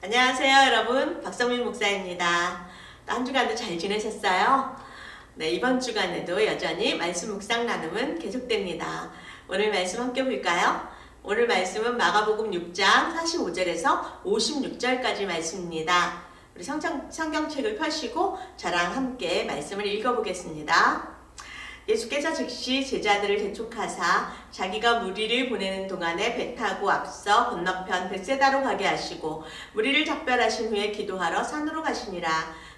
안녕하세요 여러분, 박성민 목사입니다. 한 주간도 잘 지내셨어요? 네, 이번 주간에도 여전히 말씀 묵상 나눔은 계속됩니다. 오늘 말씀 함께 볼까요? 오늘 말씀은 마가복음 6장 45절에서 56절까지 말씀입니다. 우리 성경책을 펴시고 저랑 함께 말씀을 읽어보겠습니다. 예수께서 즉시 제자들을 재촉하사 자기가 무리를 보내는 동안에 배 타고 앞서 건너편 벳세다로 가게 하시고 무리를 작별하신 후에 기도하러 산으로 가시니라.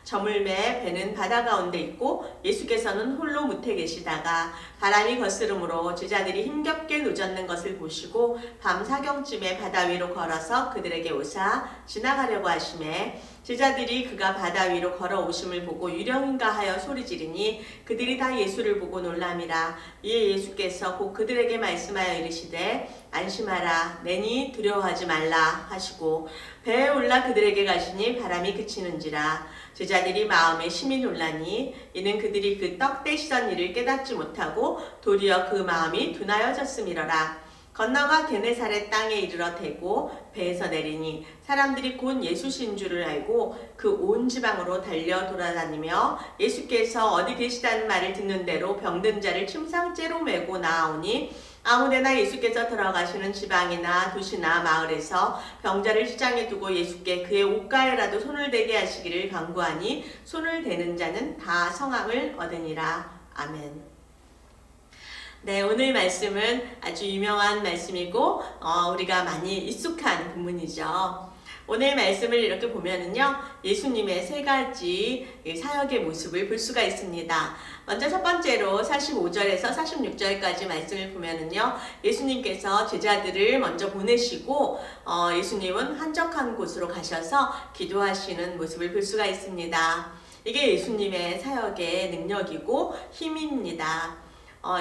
저물매 배는 바다 가운데 있고 예수께서는 홀로 무태 계시다가 바람이 거스름으로 제자들이 힘겹게 노젓는 것을 보시고 밤 사경쯤에 바다 위로 걸어서 그들에게 오사 지나가려고 하시매 제자들이 그가 바다 위로 걸어오심을 보고 유령인가 하여 소리지르니 그들이 다 예수를 보고 놀람이라. 이에 예수께서 곧 그들에게 말씀하여 이르시되 안심하라 내니 두려워하지 말라 하시고 배에 올라 그들에게 가시니 바람이 그치는지라. 제자들이 마음에 심히 놀라니 이는 그들이 그 떡 떼시던 일을 깨닫지 못하고 도리어 그 마음이 둔하여졌음이러라. 건너가 게네사렛 땅에 이르러 대고 배에서 내리니 사람들이 곧 예수신 줄을 알고 그 온 지방으로 달려 돌아다니며 예수께서 어디 계시다는 말을 듣는 대로 병든 자를 침상째로 메고 나아오니 아무데나 예수께서 들어가시는 지방이나 도시나 마을에서 병자를 시장에 두고 예수께 그의 옷가에라도 손을 대게 하시기를 간구하니 손을 대는 자는 다 성함을 얻으니라. 아멘. 네, 오늘 말씀은 아주 유명한 말씀이고 우리가 많이 익숙한 본문이죠. 오늘 말씀을 이렇게 보면은요, 예수님의 세 가지 사역의 모습을 볼 수가 있습니다. 먼저 첫 번째로 45절에서 46절까지 말씀을 보면은요, 예수님께서 제자들을 먼저 보내시고 예수님은 한적한 곳으로 가셔서 기도하시는 모습을 볼 수가 있습니다. 이게 예수님의 사역의 능력이고 힘입니다.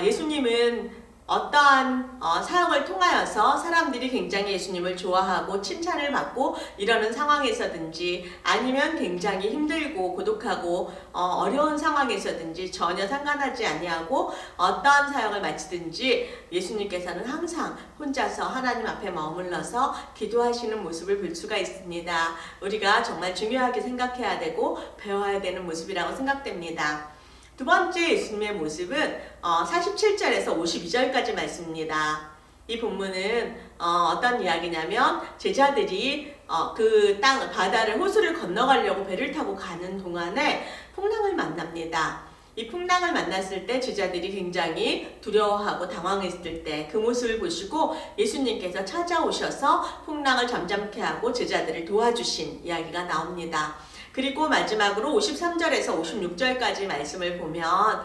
예수님은 어떠한 사역을 통하여서 사람들이 굉장히 예수님을 좋아하고 칭찬을 받고 이러는 상황에서든지 아니면 굉장히 힘들고 고독하고 어려운 상황에서든지 전혀 상관하지 아니하고 어떠한 사역을 마치든지 예수님께서는 항상 혼자서 하나님 앞에 머물러서 기도하시는 모습을 볼 수가 있습니다. 우리가 정말 중요하게 생각해야 되고 배워야 되는 모습이라고 생각됩니다. 두 번째 예수님의 모습은 47절에서 52절까지 말씀입니다. 이 본문은 어떤 이야기냐면 제자들이 그 땅 바다를 호수를 건너가려고 배를 타고 가는 동안에 풍랑을 만납니다. 이 풍랑을 만났을 때 제자들이 굉장히 두려워하고 당황했을 때 그 모습을 보시고 예수님께서 찾아오셔서 풍랑을 잠잠케 하고 제자들을 도와주신 이야기가 나옵니다. 그리고 마지막으로 53절에서 56절까지 말씀을 보면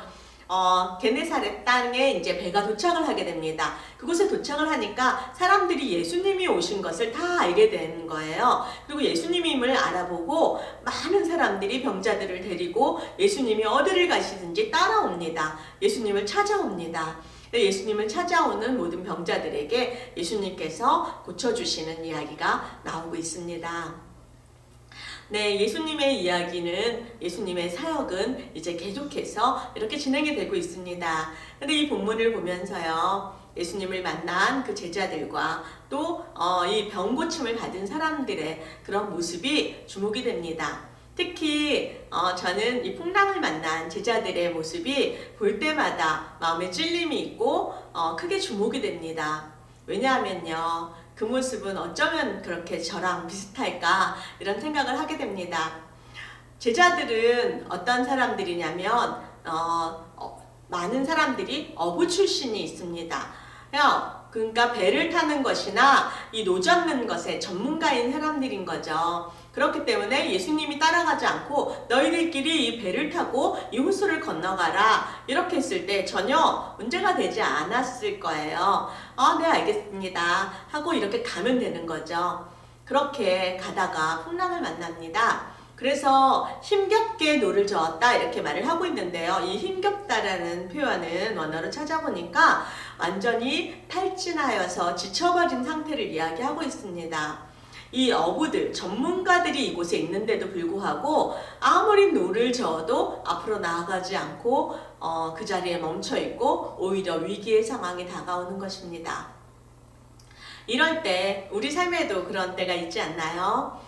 게네사렛 땅에 이제 배가 도착을 하게 됩니다. 그곳에 도착을 하니까 사람들이 예수님이 오신 것을 다 알게 되는 거예요. 그리고 예수님임을 알아보고 많은 사람들이 병자들을 데리고 예수님이 어디를 가시든지 따라옵니다. 예수님을 찾아옵니다. 예수님을 찾아오는 모든 병자들에게 예수님께서 고쳐주시는 이야기가 나오고 있습니다. 네, 예수님의 이야기는, 예수님의 사역은 이제 계속해서 이렇게 진행이 되고 있습니다. 근데 이 본문을 보면서요, 예수님을 만난 그 제자들과 또 이 병고침을 받은 사람들의 그런 모습이 주목이 됩니다. 특히 저는 이 풍랑을 만난 제자들의 모습이 볼 때마다 마음에 찔림이 있고 크게 주목이 됩니다. 왜냐하면요, 그 모습은 어쩌면 그렇게 저랑 비슷할까 이런 생각을 하게 됩니다. 제자들은 어떤 사람들이냐면 많은 사람들이 어부 출신이 있습니다. 그러니까 배를 타는 것이나 이 노젓는 것에 전문가인 사람들인 거죠. 그렇기 때문에 예수님이 따라가지 않고 너희들끼리 이 배를 타고 이 호수를 건너가라 이렇게 했을 때 전혀 문제가 되지 않았을 거예요. 네, 알겠습니다 하고 이렇게 가면 되는 거죠. 그렇게 가다가 풍랑을 만납니다. 그래서 힘겹게 노를 저었다 이렇게 말을 하고 있는데요. 이 힘겹다라는 표현은 원어로 찾아보니까 완전히 탈진하여서 지쳐버린 상태를 이야기하고 있습니다. 이 어부들, 전문가들이 이곳에 있는데도 불구하고 아무리 노를 저어도 앞으로 나아가지 않고 그 자리에 멈춰 있고 오히려 위기의 상황이 다가오는 것입니다. 이럴 때 우리 삶에도 그런 때가 있지 않나요?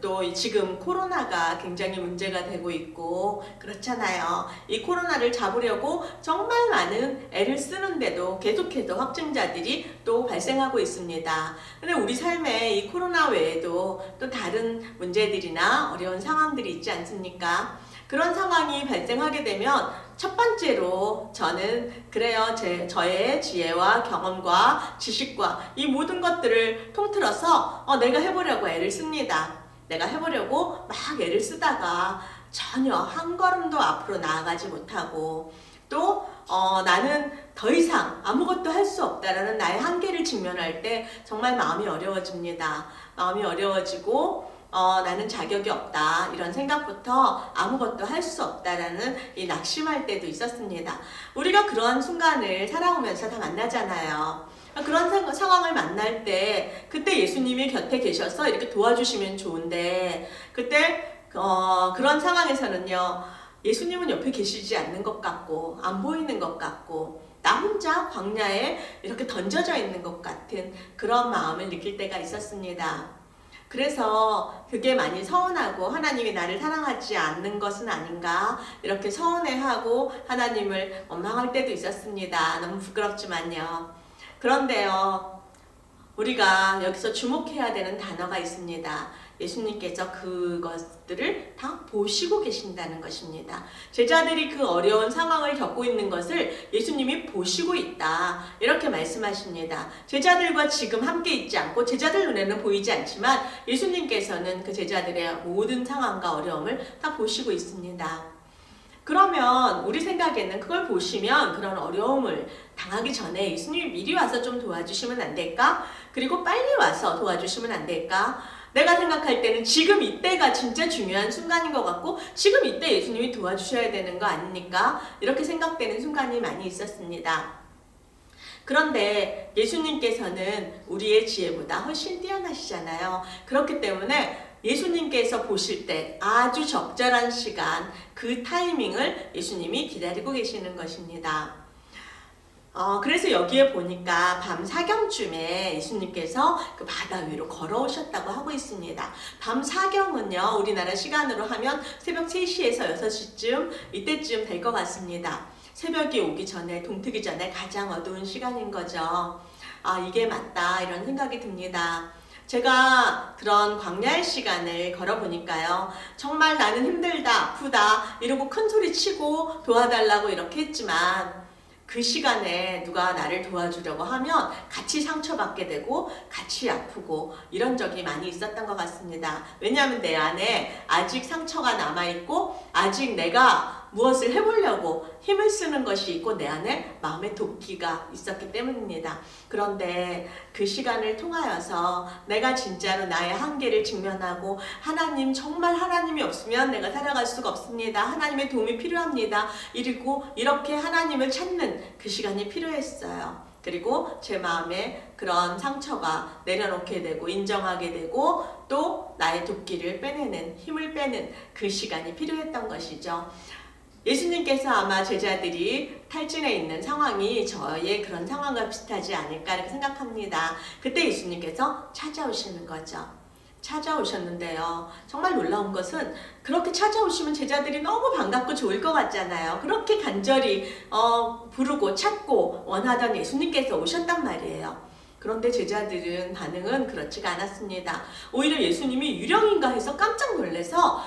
또 지금 코로나가 굉장히 문제가 되고 있고 그렇잖아요. 이 코로나를 잡으려고 정말 많은 애를 쓰는데도 계속해서 확진자들이 또 발생하고 있습니다. 근데 우리 삶에 이 코로나 외에도 또 다른 문제들이나 어려운 상황들이 있지 않습니까? 그런 상황이 발생하게 되면 첫 번째로 저는 그래요. 저의 지혜와 경험과 지식과 이 모든 것들을 통틀어서 내가 해보려고 애를 씁니다. 내가 해보려고 막 애를 쓰다가 전혀 한 걸음도 앞으로 나아가지 못하고 또 나는 더 이상 아무것도 할 수 없다라는 나의 한계를 직면할 때 정말 마음이 어려워집니다. 마음이 어려워지고 나는 자격이 없다 이런 생각부터 아무것도 할 수 없다라는 이 낙심할 때도 있었습니다. 우리가 그런 순간을 살아오면서 다 만나잖아요. 그런 상황을 만날 때 그때 예수님이 곁에 계셔서 이렇게 도와주시면 좋은데 그때 그런 상황에서는요 예수님은 옆에 계시지 않는 것 같고 안 보이는 것 같고 나 혼자 광야에 이렇게 던져져 있는 것 같은 그런 마음을 느낄 때가 있었습니다. 그래서 그게 많이 서운하고 하나님이 나를 사랑하지 않는 것은 아닌가 이렇게 서운해하고 하나님을 원망할 때도 있었습니다. 너무 부끄럽지만요. 그런데요, 우리가 여기서 주목해야 되는 단어가 있습니다. 예수님께서 그것들을 다 보시고 계신다는 것입니다. 제자들이 그 어려운 상황을 겪고 있는 것을 예수님이 보시고 있다. 이렇게 말씀하십니다. 제자들과 지금 함께 있지 않고 제자들 눈에는 보이지 않지만 예수님께서는 그 제자들의 모든 상황과 어려움을 다 보시고 있습니다. 그러면 우리 생각에는 그걸 보시면 그런 어려움을 당하기 전에 예수님이 미리 와서 좀 도와주시면 안 될까? 그리고 빨리 와서 도와주시면 안 될까? 내가 생각할 때는 지금 이때가 진짜 중요한 순간인 것 같고 지금 이때 예수님이 도와주셔야 되는 거 아닙니까? 이렇게 생각되는 순간이 많이 있었습니다. 그런데 예수님께서는 우리의 지혜보다 훨씬 뛰어나시잖아요. 그렇기 때문에 예수님께서 보실 때 아주 적절한 시간, 그 타이밍을 예수님이 기다리고 계시는 것입니다. 그래서 여기에 보니까 밤 사경쯤에 예수님께서 그 바다 위로 걸어오셨다고 하고 있습니다. 밤 사경은요, 우리나라 시간으로 하면 새벽 3시에서 6시쯤 이때쯤 될 것 같습니다. 새벽이 오기 전에, 동트기 전에 가장 어두운 시간인 거죠. 이게 맞다 이런 생각이 듭니다. 제가 그런 광야의 시간을 걸어보니까요. 정말 나는 힘들다, 아프다 이러고 큰 소리 치고 도와달라고 이렇게 했지만 그 시간에 누가 나를 도와주려고 하면 같이 상처받게 되고 같이 아프고 이런 적이 많이 있었던 것 같습니다. 왜냐하면 내 안에 아직 상처가 남아있고 아직 내가 무엇을 해보려고 힘을 쓰는 것이 있고 내 안에 마음의 도끼가 있었기 때문입니다. 그런데 그 시간을 통하여서 내가 진짜로 나의 한계를 직면하고 하나님 정말 하나님이 없으면 내가 살아갈 수가 없습니다. 하나님의 도움이 필요합니다. 그리고 이렇게 하나님을 찾는 그 시간이 필요했어요. 그리고 제 마음에 그런 상처가 내려놓게 되고 인정하게 되고 또 나의 도끼를 빼내는 힘을 빼는 그 시간이 필요했던 것이죠. 예수님께서 아마 제자들이 탈진해 있는 상황이 저의 그런 상황과 비슷하지 않을까 이렇게 생각합니다. 그때 예수님께서 찾아오시는 거죠. 찾아오셨는데요. 정말 놀라운 것은 그렇게 찾아오시면 제자들이 너무 반갑고 좋을 것 같잖아요. 그렇게 간절히 부르고 찾고 원하던 예수님께서 오셨단 말이에요. 그런데 제자들은 반응은 그렇지가 않았습니다. 오히려 예수님이 유령인가 해서 깜짝 놀라서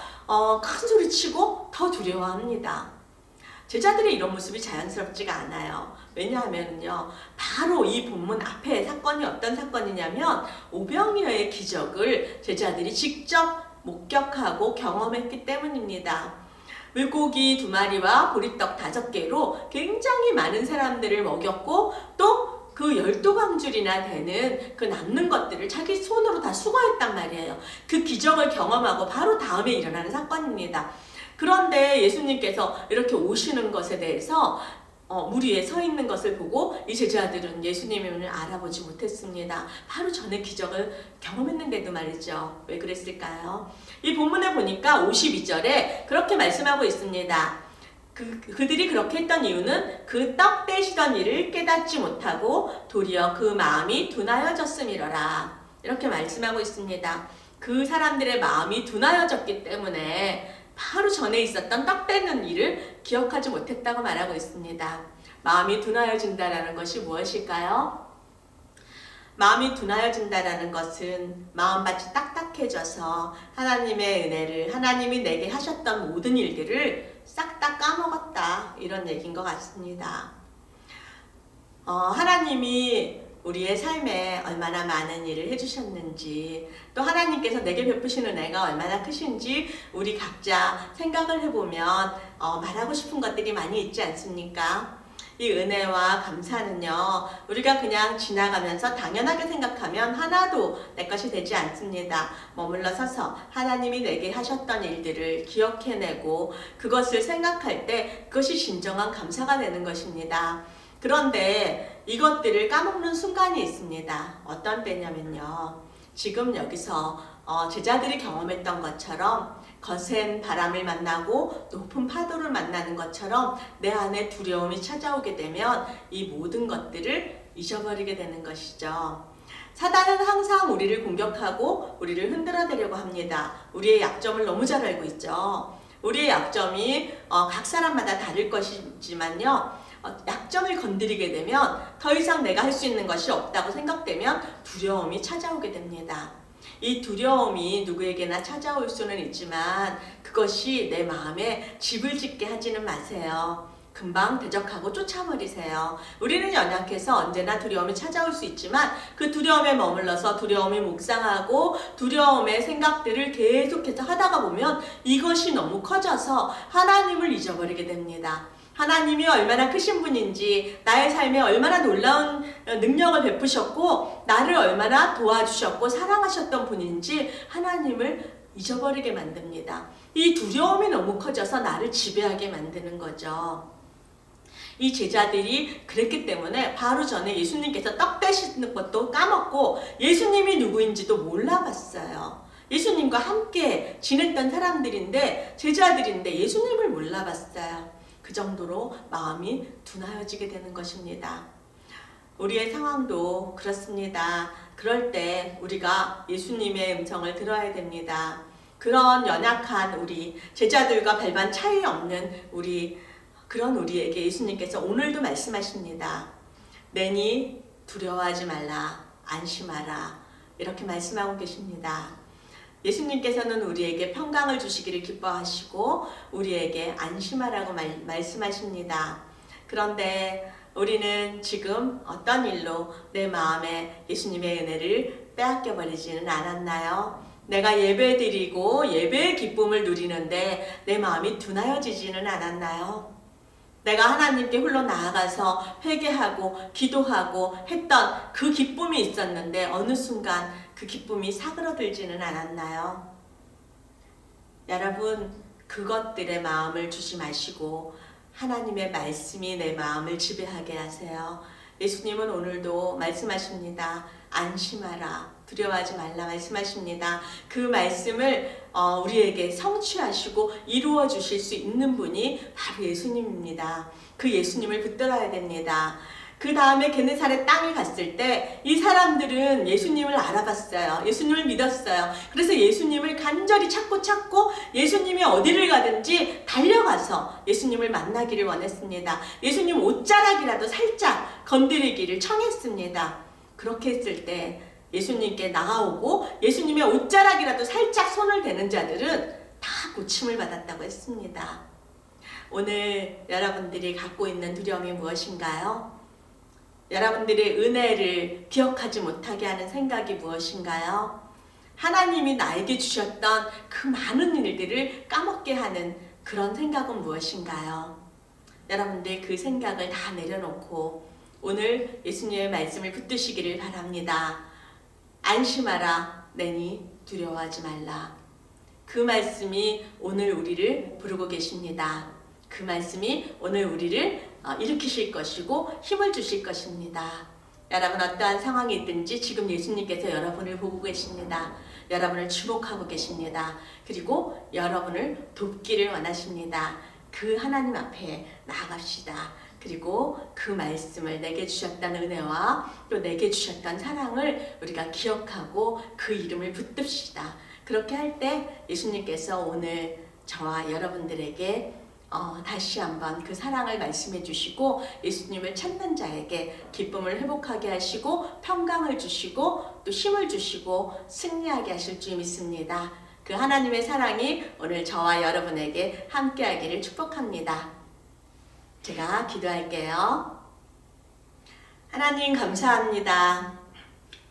큰 소리 치고 더 두려워합니다. 제자들의 이런 모습이 자연스럽지가 않아요. 왜냐하면요, 바로 이 본문 앞에 사건이 어떤 사건이냐면 오병이어의 기적을 제자들이 직접 목격하고 경험했기 때문입니다. 물고기 2마리와 보리떡 5개로 굉장히 많은 사람들을 먹였고 또 그 12광줄이나 되는 그 남는 것들을 자기 손으로 다 수거했단 말이에요. 그 기적을 경험하고 바로 다음에 일어나는 사건입니다. 그런데 예수님께서 이렇게 오시는 것에 대해서 물 위에 서 있는 것을 보고 이 제자들은 예수님을 알아보지 못했습니다. 바로 전에 기적을 경험했는데도 말이죠. 왜 그랬을까요? 이 본문에 보니까 52절에 그렇게 말씀하고 있습니다. 그들이 그렇게 했던 이유는 그 떡 떼시던 일을 깨닫지 못하고 도리어 그 마음이 둔하여졌음이러라. 이렇게 말씀하고 있습니다. 그 사람들의 마음이 둔하여졌기 때문에 바로 전에 있었던 떡 떼는 일을 기억하지 못했다고 말하고 있습니다. 마음이 둔하여진다라는 것이 무엇일까요? 마음이 둔하여진다라는 것은 마음밭이 딱딱해져서 하나님의 은혜를, 하나님이 내게 하셨던 모든 일들을 싹 다 까먹었다, 이런 얘기인 것 같습니다. 하나님이 우리의 삶에 얼마나 많은 일을 해주셨는지, 또 하나님께서 내게 베푸시는 은혜가 얼마나 크신지 우리 각자 생각을 해보면 말하고 싶은 것들이 많이 있지 않습니까? 이 은혜와 감사는요, 우리가 그냥 지나가면서 당연하게 생각하면 하나도 내 것이 되지 않습니다. 머물러 서서 하나님이 내게 하셨던 일들을 기억해내고 그것을 생각할 때 그것이 진정한 감사가 되는 것입니다. 그런데 이것들을 까먹는 순간이 있습니다. 어떤 때냐면요, 지금 여기서 제자들이 경험했던 것처럼 거센 바람을 만나고 높은 파도를 만나는 것처럼 내 안에 두려움이 찾아오게 되면 이 모든 것들을 잊어버리게 되는 것이죠. 사단은 항상 우리를 공격하고 우리를 흔들어대려고 합니다. 우리의 약점을 너무 잘 알고 있죠. 우리의 약점이 각 사람마다 다를 것이지만요, 약점을 건드리게 되면 더 이상 내가 할 수 있는 것이 없다고 생각되면 두려움이 찾아오게 됩니다. 이 두려움이 누구에게나 찾아올 수는 있지만 그것이 내 마음에 집을 짓게 하지는 마세요. 금방 대적하고 쫓아버리세요. 우리는 연약해서 언제나 두려움이 찾아올 수 있지만 그 두려움에 머물러서 두려움에 묵상하고 두려움의 생각들을 계속해서 하다가 보면 이것이 너무 커져서 하나님을 잊어버리게 됩니다. 하나님이 얼마나 크신 분인지, 나의 삶에 얼마나 놀라운 능력을 베푸셨고 나를 얼마나 도와주셨고 사랑하셨던 분인지 하나님을 잊어버리게 만듭니다. 이 두려움이 너무 커져서 나를 지배하게 만드는 거죠. 이 제자들이 그랬기 때문에 바로 전에 예수님께서 떡 떼시는 것도 까먹고 예수님이 누구인지도 몰라봤어요. 예수님과 함께 지냈던 사람들인데, 제자들인데 예수님을 몰라봤어요. 그 정도로 마음이 둔하여지게 되는 것입니다. 우리의 상황도 그렇습니다. 그럴 때 우리가 예수님의 음성을 들어야 됩니다. 그런 연약한 우리 제자들과 별반 차이 없는 그런 우리에게 예수님께서 오늘도 말씀하십니다. 내니 두려워하지 말라, 안심하라, 이렇게 말씀하고 계십니다. 예수님께서는 우리에게 평강을 주시기를 기뻐하시고 우리에게 안심하라고 말씀하십니다. 그런데 우리는 지금 어떤 일로 내 마음에 예수님의 은혜를 빼앗겨 버리지는 않았나요? 내가 예배드리고 예배의 기쁨을 누리는데 내 마음이 둔하여지지는 않았나요? 내가 하나님께 홀로 나아가서 회개하고 기도하고 했던 그 기쁨이 있었는데 어느 순간 그 기쁨이 사그러들지는 않았나요? 여러분, 그것들의 마음을 주지 마시고 하나님의 말씀이 내 마음을 지배하게 하세요. 예수님은 오늘도 말씀하십니다. 안심하라, 두려워하지 말라 말씀하십니다. 그 말씀을 우리에게 성취하시고 이루어 주실 수 있는 분이 바로 예수님입니다. 그 예수님을 붙들어야 됩니다. 그 다음에 게네사렛 땅에 갔을 때 이 사람들은 예수님을 알아봤어요. 예수님을 믿었어요. 그래서 예수님을 간절히 찾고 예수님이 어디를 가든지 달려가서 예수님을 만나기를 원했습니다. 예수님 옷자락이라도 살짝 건드리기를 청했습니다. 그렇게 했을 때 예수님께 나아오고 예수님의 옷자락이라도 살짝 손을 대는 자들은 다 고침을 받았다고 했습니다. 오늘 여러분들이 갖고 있는 두려움이 무엇인가요? 여러분들의 은혜를 기억하지 못하게 하는 생각이 무엇인가요? 하나님이 나에게 주셨던 그 많은 일들을 까먹게 하는 그런 생각은 무엇인가요? 여러분들 그 생각을 다 내려놓고 오늘 예수님의 말씀을 붙드시기를 바랍니다. 안심하라, 내니 두려워하지 말라. 그 말씀이 오늘 우리를 부르고 계십니다. 그 말씀이 오늘 우리를 일으키실 것이고 힘을 주실 것입니다. 여러분, 어떠한 상황이 있든지 지금 예수님께서 여러분을 보고 계십니다. 여러분을 주목하고 계십니다. 그리고 여러분을 돕기를 원하십니다. 그 하나님 앞에 나아갑시다. 그리고 그 말씀을 내게 주셨던 은혜와 또 내게 주셨던 사랑을 우리가 기억하고 그 이름을 붙듭시다. 그렇게 할 때 예수님께서 오늘 저와 여러분들에게 다시 한번 그 사랑을 말씀해 주시고 예수님을 찾는 자에게 기쁨을 회복하게 하시고 평강을 주시고 또 힘을 주시고 승리하게 하실 줄 믿습니다. 그 하나님의 사랑이 오늘 저와 여러분에게 함께하기를 축복합니다. 제가 기도할게요. 하나님 감사합니다.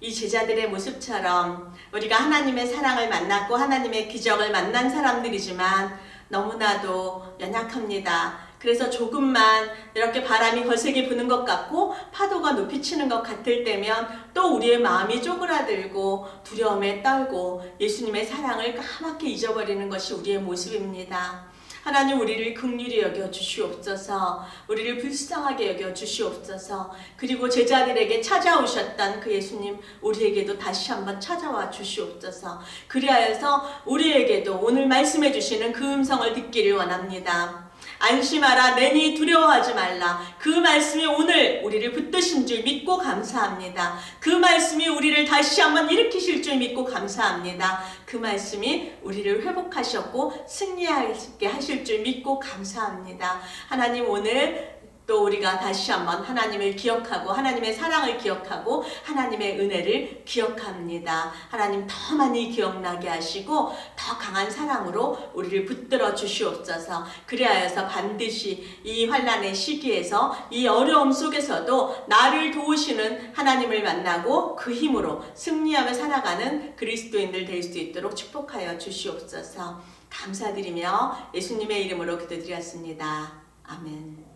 이 제자들의 모습처럼 우리가 하나님의 사랑을 만났고 하나님의 기적을 만난 사람들이지만 너무나도 연약합니다. 그래서 조금만 이렇게 바람이 거세게 부는 것 같고 파도가 높이 치는 것 같을 때면 또 우리의 마음이 쪼그라들고 두려움에 떨고 예수님의 사랑을 까맣게 잊어버리는 것이 우리의 모습입니다. 하나님, 우리를 긍휼히 여겨 주시옵소서. 우리를 불쌍하게 여겨 주시옵소서. 그리고 제자들에게 찾아오셨던 그 예수님, 우리에게도 다시 한번 찾아와 주시옵소서. 그리하여서 우리에게도 오늘 말씀해 주시는 그 음성을 듣기를 원합니다. 안심하라, 내니 두려워하지 말라. 그 말씀이 오늘 우리를 붙드신 줄 믿고 감사합니다. 그 말씀이 우리를 다시 한번 일으키실 줄 믿고 감사합니다. 그 말씀이 우리를 회복하셨고 승리하게 하실 줄 믿고 감사합니다. 하나님, 오늘 또 우리가 다시 한번 하나님을 기억하고 하나님의 사랑을 기억하고 하나님의 은혜를 기억합니다. 하나님, 더 많이 기억나게 하시고 더 강한 사랑으로 우리를 붙들어 주시옵소서. 그리하여서 반드시 이 환난의 시기에서 이 어려움 속에서도 나를 도우시는 하나님을 만나고 그 힘으로 승리하며 살아가는 그리스도인들 될 수 있도록 축복하여 주시옵소서. 감사드리며 예수님의 이름으로 기도드렸습니다. 아멘.